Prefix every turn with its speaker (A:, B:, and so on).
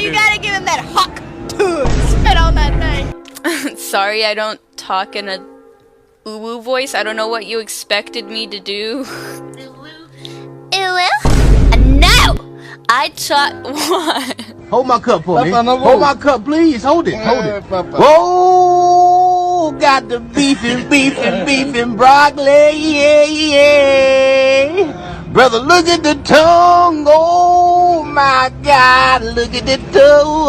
A: you gotta give him that hawk spit on that thing.
B: Sorry, I don't talk in a uwu voice. I don't know what you expected me to do.
A: Uwu? No! I taught what?
C: Hold my cup for me. Hold my cup, please. Hold it. Hold it. Whoa, got the beefing broccoli. Yeah, yeah. Brother, look at the tongue. Oh my God, look at the tongue.